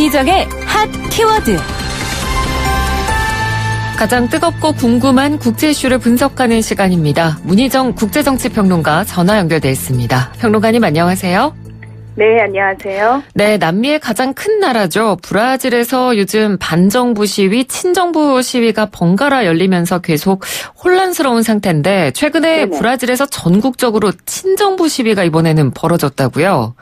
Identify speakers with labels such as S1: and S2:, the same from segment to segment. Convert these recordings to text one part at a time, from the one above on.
S1: 문희정의 핫 키워드. 가장 뜨겁고 궁금한 국제 이슈를 분석하는 시간입니다. 문희정 국제정치평론가 전화 연결돼 있습니다. 평론가님 안녕하세요.
S2: 네, 안녕하세요.
S1: 네, 남미의 가장 큰 나라죠. 브라질에서 요즘 반정부 시위, 친정부 시위가 번갈아 열리면서 계속 혼란스러운 상태인데 최근에 네네. 브라질에서 전국적으로 친정부 시위가 이번에는 벌어졌다고요?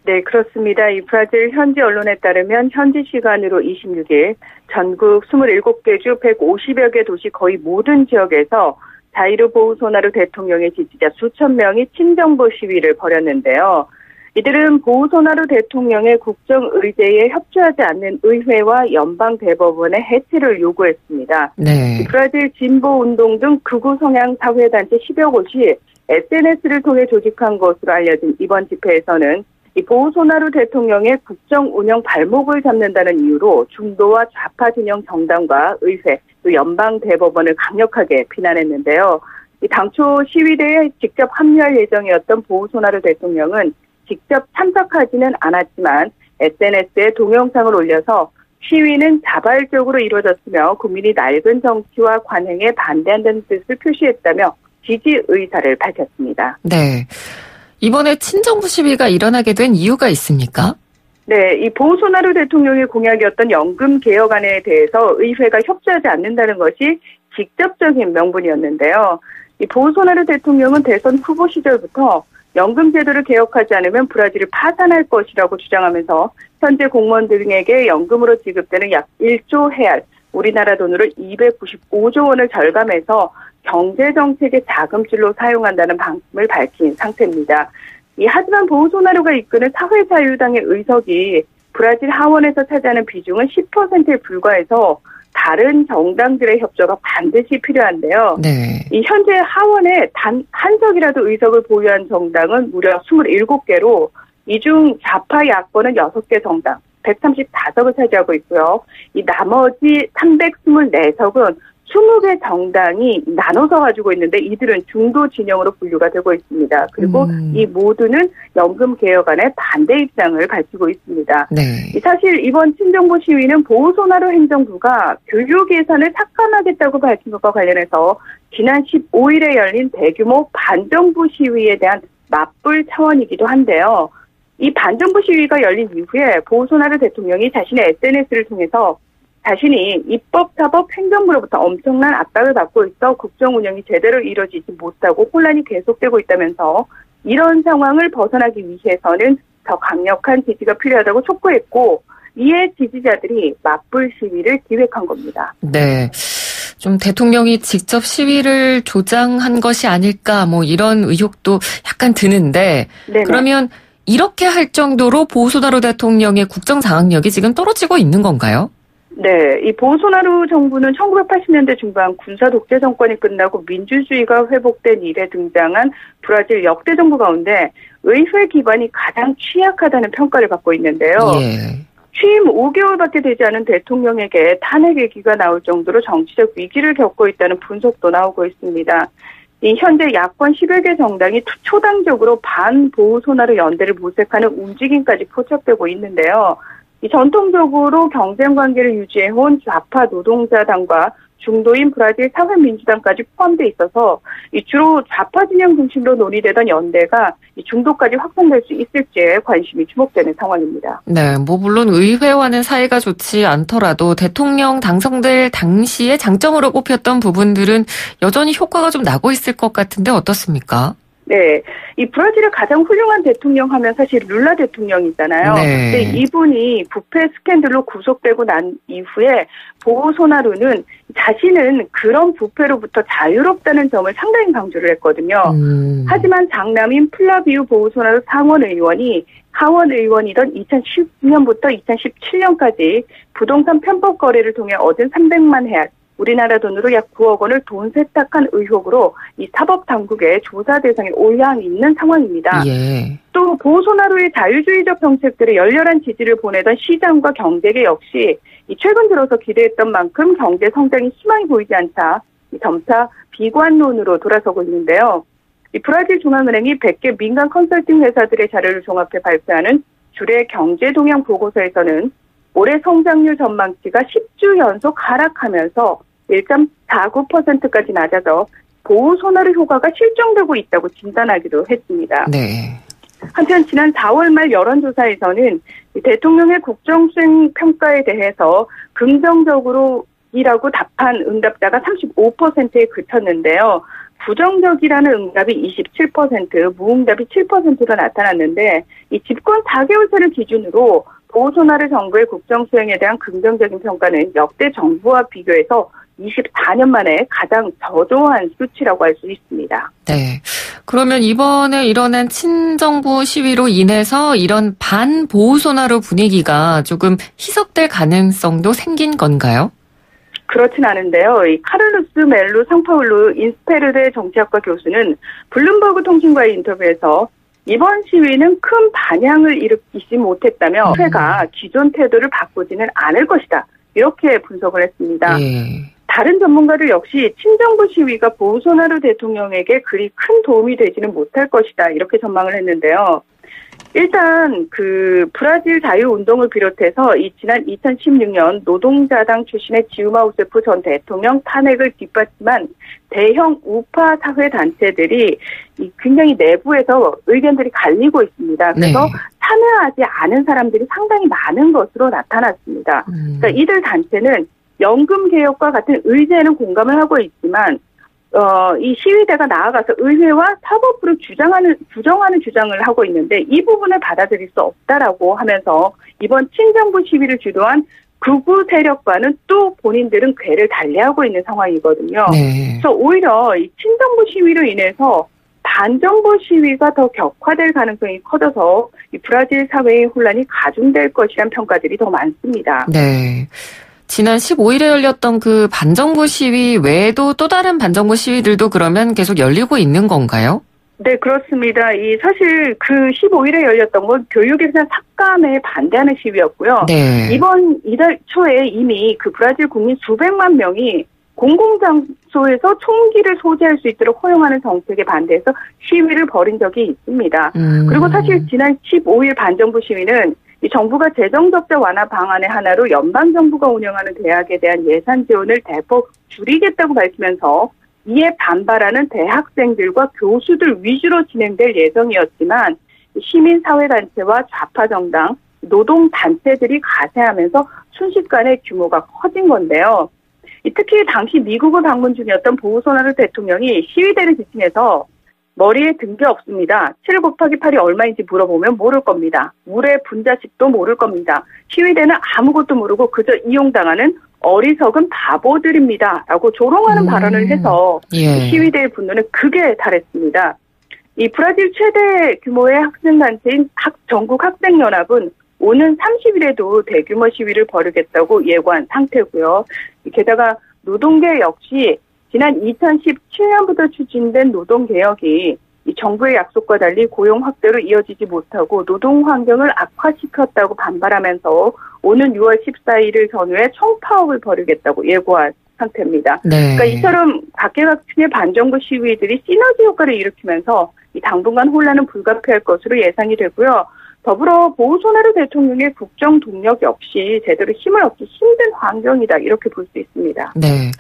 S2: 네, 그렇습니다. 이 브라질 현지 언론에 따르면 현지 시간으로 26일 전국 27개 주 150여 개 도시 거의 모든 지역에서 자이르 보우소나루 대통령의 지지자 수천 명이 친정부 시위를 벌였는데요. 이들은 보우소나루 대통령의 국정의제에 협조하지 않는 의회와 연방대법원의 해체를 요구했습니다.
S1: 네.
S2: 브라질 진보운동 등 극우 성향 사회단체 10여 곳이 SNS를 통해 조직한 것으로 알려진 이번 집회에서는 이 보우소나루 대통령의 국정 운영 발목을 잡는다는 이유로 중도와 좌파 진영 정당과 의회, 또 연방대법원을 강력하게 비난했는데요. 이 당초 시위대에 직접 합류할 예정이었던 보우소나루 대통령은 직접 참석하지는 않았지만 SNS에 동영상을 올려서 시위는 자발적으로 이루어졌으며 국민이 낡은 정치와 관행에 반대한다는 뜻을 표시했다며 지지 의사를 밝혔습니다.
S1: 네. 이번에 친정부 시위가 일어나게 된 이유가 있습니까?
S2: 네, 이 보우소나루 대통령의 공약이었던 연금 개혁안에 대해서 의회가 협조하지 않는다는 것이 직접적인 명분이었는데요. 이 보우소나루 대통령은 대선 후보 시절부터 연금 제도를 개혁하지 않으면 브라질을 파산할 것이라고 주장하면서 현재 공무원 등에게 연금으로 지급되는 약 1조 헤알, 우리나라 돈으로 295조 원을 절감해서 경제정책의 자금줄로 사용한다는 방침을 밝힌 상태입니다. 하지만 보우소나루가 이끄는 사회자유당의 의석이 브라질 하원에서 차지하는 비중은 10%에 불과해서 다른 정당들의 협조가 반드시 필요한데요.
S1: 네.
S2: 이 현재 하원에 단 한 석이라도 의석을 보유한 정당은 무려 27개로 이 중 좌파 야권은 6개 정당, 135석을 차지하고 있고요. 이 나머지 324석은 20개 정당이 나눠서 가지고 있는데 이들은 중도 진영으로 분류가 되고 있습니다. 그리고 이 모두는 연금 개혁안에 반대 입장을 밝히고 있습니다.
S1: 네.
S2: 사실 이번 친정부 시위는 보우소나루 행정부가 교육 예산을 삭감하겠다고 밝힌 것과 관련해서 지난 15일에 열린 대규모 반정부 시위에 대한 맞불 차원이기도 한데요. 이 반정부 시위가 열린 이후에 보우소나루 대통령이 자신의 SNS를 통해서 자신이 입법, 사법, 행정부로부터 엄청난 압박을 받고 있어 국정 운영이 제대로 이루어지지 못하고 혼란이 계속되고 있다면서 이런 상황을 벗어나기 위해서는 더 강력한 지지가 필요하다고 촉구했고 이에 지지자들이 맞불 시위를 기획한 겁니다.
S1: 네. 좀 대통령이 직접 시위를 조장한 것이 아닐까 뭐 이런 의혹도 약간 드는데 네네. 그러면 이렇게 할 정도로 보우소나루 대통령의 국정 장악력이 지금 떨어지고 있는 건가요?
S2: 네, 이 보우소나루 정부는 1980년대 중반 군사 독재 정권이 끝나고 민주주의가 회복된 이래 등장한 브라질 역대 정부 가운데 의회 기반이 가장 취약하다는 평가를 받고 있는데요.
S1: 예.
S2: 취임 5개월밖에 되지 않은 대통령에게 탄핵 얘기가 나올 정도로 정치적 위기를 겪고 있다는 분석도 나오고 있습니다. 이 현재 야권 10여 개 정당이 초당적으로 반보우소나루 연대를 모색하는 움직임까지 포착되고 있는데요. 이 전통적으로 경쟁 관계를 유지해온 좌파 노동자당과 중도인 브라질 사회민주당까지 포함돼 있어서 이 주로 좌파 진영 중심으로 논의되던 연대가 이 중도까지 확산될 수 있을지에 관심이 주목되는 상황입니다.
S1: 네, 뭐 물론 의회와는 사이가 좋지 않더라도 대통령 당선될 당시에 장점으로 꼽혔던 부분들은 여전히 효과가 좀 나고 있을 것 같은데 어떻습니까?
S2: 네, 이 브라질의 가장 훌륭한 대통령 하면 사실 룰라 대통령이잖아요.
S1: 네.
S2: 근데 이분이 부패 스캔들로 구속되고 난 이후에 보우소나루는 자신은 그런 부패로부터 자유롭다는 점을 상당히 강조를 했거든요. 하지만 장남인 플라비우 보우소나루 상원 의원이 하원 의원이던 2010년부터 2017년까지 부동산 편법 거래를 통해 얻은 300만 헤알, 우리나라 돈으로 약 9억 원을 돈 세탁한 의혹으로 이 사법당국의 조사 대상에 올라 있는 상황입니다.
S1: 예.
S2: 또 보우소나루의 자유주의적 정책들에 열렬한 지지를 보내던 시장과 경제계 역시 이 최근 들어서 기대했던 만큼 경제 성장이 희망이 보이지 않자 점차 비관론으로 돌아서고 있는데요. 이 브라질 중앙은행이 100개 민간 컨설팅 회사들의 자료를 종합해 발표하는 주례 경제 동향 보고서에서는 올해 성장률 전망치가 10주 연속 하락하면서 1.49%까지 낮아져 보호소나루 효과가 실종되고 있다고 진단하기도 했습니다.
S1: 네.
S2: 한편 지난 4월 말 여론조사에서는 대통령의 국정수행 평가에 대해서 긍정적으로이라고 답한 응답자가 35%에 그쳤는데요. 부정적이라는 응답이 27%, 무응답이 7%로 나타났는데 이 집권 4개월째를 기준으로 보호소나루 정부의 국정수행에 대한 긍정적인 평가는 역대 정부와 비교해서 24년 만에 가장 저조한 수치라고 할 수 있습니다.
S1: 네. 그러면 이번에 일어난 친정부 시위로 인해서 이런 반보호소나루 분위기가 조금 희석될 가능성도 생긴 건가요?
S2: 그렇진 않은데요. 이 카를로스 멜로 상파울루 인스페르데 정치학과 교수는 블룸버그 통신과의 인터뷰에서 이번 시위는 큰 반향을 일으키지 못했다며 회가 기존 태도를 바꾸지는 않을 것이다. 이렇게 분석을 했습니다. 다른 전문가들 역시 친정부 시위가 보우소나루 대통령에게 그리 큰 도움이 되지는 못할 것이다. 이렇게 전망을 했는데요. 일단 브라질 자유운동을 비롯해서 지난 2016년 노동자당 출신의 지우마 우세프 전 대통령 탄핵을 뒷받침한 대형 우파 사회 단체들이 굉장히 내부에서 의견들이 갈리고 있습니다. 그래서 참여하지 않은 사람들이 상당히 많은 것으로 나타났습니다. 그러니까 이들 단체는 연금 개혁과 같은 의제에는 공감을 하고 있지만 이 시위대가 나아가서 의회와 사법부를 부정하는 주장을 하고 있는데 이 부분을 받아들일 수 없다라고 하면서 이번 친정부 시위를 주도한 극우 세력과는 또 본인들은 궤를 달리하고 있는 상황이거든요. 그래서 오히려 이 친정부 시위로 인해서 반정부 시위가 더 격화될 가능성이 커져서 이 브라질 사회의 혼란이 가중될 것이라는 평가들이 더 많습니다.
S1: 네. 지난 15일에 열렸던 그 반정부 시위 외에도 또 다른 반정부 시위들도 그러면 계속 열리고 있는 건가요?
S2: 네, 그렇습니다. 사실 15일에 열렸던 건 교육에 대한 삭감에 반대하는 시위였고요. 이번 이달 초에 이미 브라질 국민 수백만 명이 공공장소에서 총기를 소지할 수 있도록 허용하는 정책에 반대해서 시위를 벌인 적이 있습니다. 그리고 사실 지난 15일 반정부 시위는 이 정부가 재정적자 완화 방안의 하나로 연방정부가 운영하는 대학에 대한 예산 지원을 대폭 줄이겠다고 밝히면서 이에 반발하는 대학생들과 교수들 위주로 진행될 예정이었지만 시민사회단체와 좌파정당, 노동단체들이 가세하면서 순식간에 규모가 커진 건데요. 특히 당시 미국을 방문 중이었던 보우소나루 대통령이 시위대를 지칭해서 머리에 든 게 없습니다. 7 곱하기 8이 얼마인지 물어보면 모를 겁니다. 물의 분자식도 모를 겁니다. 시위대는 아무것도 모르고 그저 이용당하는 어리석은 바보들입니다. 라고 조롱하는 발언을 해서 시위대의 분노는 극에 달했습니다. 이 브라질 최대 규모의 학생단체인 전국학생연합은 오는 30일에도 대규모 시위를 벌이겠다고 예고한 상태고요. 게다가 노동계 역시 지난 2017년부터 추진된 노동개혁이 이 정부의 약속과 달리 고용 확대로 이어지지 못하고 노동 환경을 악화시켰다고 반발하면서 오는 6월 14일을 전후에 총파업을 벌이겠다고 예고한 상태입니다. 그러니까 이처럼 각계각층의 반정부 시위들이 시너지 효과를 일으키면서 당분간 혼란은 불가피할 것으로 예상이 되고요. 더불어 보우소나루 대통령의 국정 동력 역시 제대로 힘을 얻기 힘든 환경이다 이렇게 볼 수 있습니다.
S1: 네.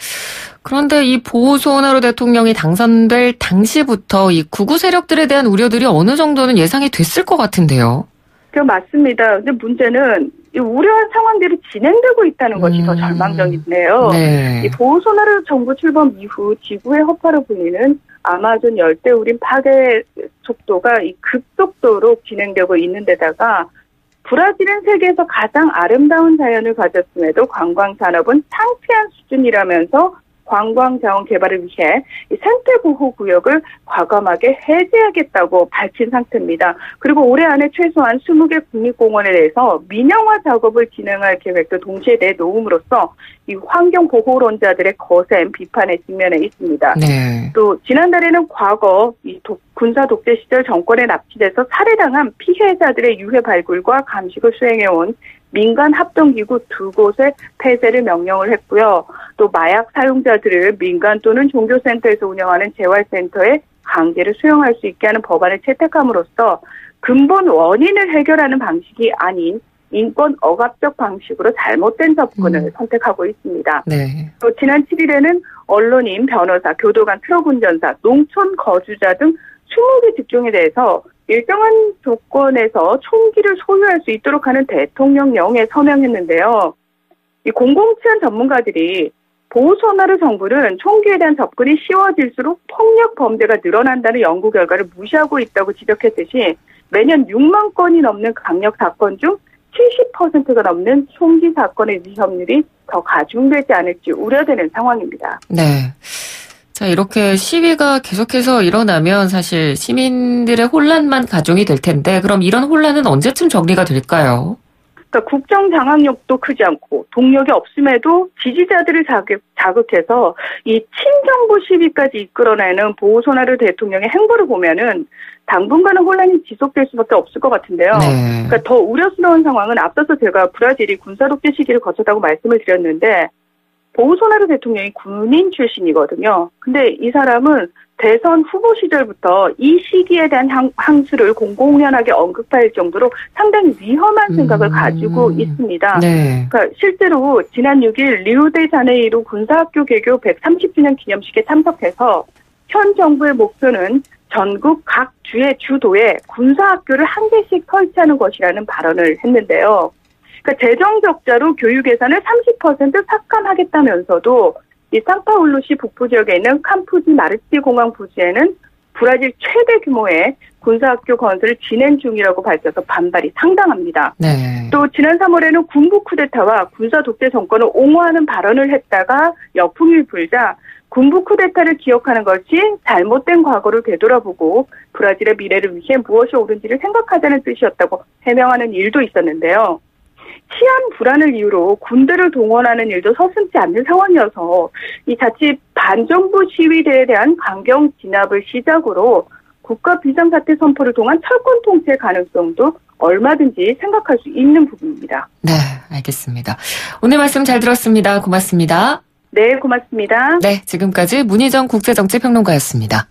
S1: 그런데 이 보우소나루 대통령이 당선될 당시부터 이 극우 세력들에 대한 우려들이 어느 정도는 예상이 됐을 것 같은데요.
S2: 맞습니다. 근데 문제는 이 우려한 상황들이 진행되고 있다는 것이 더 절망적인데요. 이 보우소나루 정부 출범 이후 지구의 허파로 불리는 아마존 열대우림 파괴 속도가 급속도로 진행되고 있는 데다가 브라질은 세계에서 가장 아름다운 자연을 가졌음에도 관광 산업은 창피한 수준이라면서 관광 자원 개발을 위해 생태보호구역을 과감하게 해제하겠다고 밝힌 상태입니다. 그리고 올해 안에 최소한 20개 국립공원에 대해서 민영화 작업을 진행할 계획도 동시에 내놓음으로써 이 환경보호론자들의 거센 비판에 직면해 있습니다. 또 지난달에는 과거 군사 독재 시절 정권에 납치돼서 살해당한 피해자들의 유해 발굴과 감식을 수행해온 민간 합동기구 2곳의 폐쇄를 명령을 했고요. 또 마약 사용자들을 민간 또는 종교센터에서 운영하는 재활센터에 강제로 수용할 수 있게 하는 법안을 채택함으로써 근본 원인을 해결하는 방식이 아닌 인권 억압적 방식으로 잘못된 접근을 선택하고 있습니다.
S1: 네.
S2: 또 지난 7일에는 언론인, 변호사, 교도관, 트럭 운전사, 농촌 거주자 등 20개 직종에 대해서 일정한 조건에서 총기를 소유할 수 있도록 하는 대통령령에 서명했는데요. 이 공공치안 전문가들이 보소나루 정부는 총기에 대한 접근이 쉬워질수록 폭력 범죄가 늘어난다는 연구 결과를 무시하고 있다고 지적했듯이 매년 6만 건이 넘는 강력 사건 중 70%가 넘는 총기 사건의 위험률이 더 가중되지 않을지 우려되는 상황입니다.
S1: 네. 자, 이렇게 시위가 계속해서 일어나면 사실 시민들의 혼란만 가중이 될 텐데 그럼 이런 혼란은 언제쯤 정리가 될까요?
S2: 그러니까 국정 장악력도 크지 않고 동력이 없음에도 지지자들을 자극해서 이 친정부 시위까지 이끌어내는 보소나루 대통령의 행보를 보면은 당분간은 혼란이 지속될 수밖에 없을 것 같은데요.
S1: 네.
S2: 그러니까 더 우려스러운 상황은 앞서서 제가 브라질이 군사 독재 시기를 거쳤다고 말씀을 드렸는데 보소나루 대통령이 군인 출신이거든요. 근데 이 사람은 대선 후보 시절부터 이 시기에 대한 항수를 공공연하게 언급할 정도로 상당히 위험한 생각을 가지고 있습니다.
S1: 네.
S2: 그러니까 실제로 지난 6일 리우데자네이루 군사학교 개교 130주년 기념식에 참석해서 현 정부의 목표는 전국 각 주의 주도에 군사학교를 한 개씩 설치하는 것이라는 발언을 했는데요. 그러니까 재정 적자로 교육 예산을 30% 삭감하겠다면서도 이 상파울루시 북부 지역에 있는 캠푸지 마르티 공항 부지에는 브라질 최대 규모의 군사학교 건설을 진행 중이라고 밝혀서 반발이 상당합니다.
S1: 네.
S2: 또 지난 3월에는 군부 쿠데타와 군사 독재 정권을 옹호하는 발언을 했다가 역풍이 불자 군부 쿠데타를 기억하는 것이 잘못된 과거를 되돌아보고 브라질의 미래를 위해 무엇이 옳은지를 생각하자는 뜻이었다고 해명하는 일도 있었는데요. 치안 불안을 이유로 군대를 동원하는 일도 서슴지 않는 상황이어서 이 자칫 반정부 시위대에 대한 강경 진압을 시작으로 국가 비상사태 선포를 통한 철권 통치의 가능성도 얼마든지 생각할 수 있는 부분입니다.
S1: 네, 알겠습니다. 오늘 말씀 잘 들었습니다. 고맙습니다.
S2: 네, 고맙습니다.
S1: 네, 지금까지 문희정 국제정치평론가였습니다.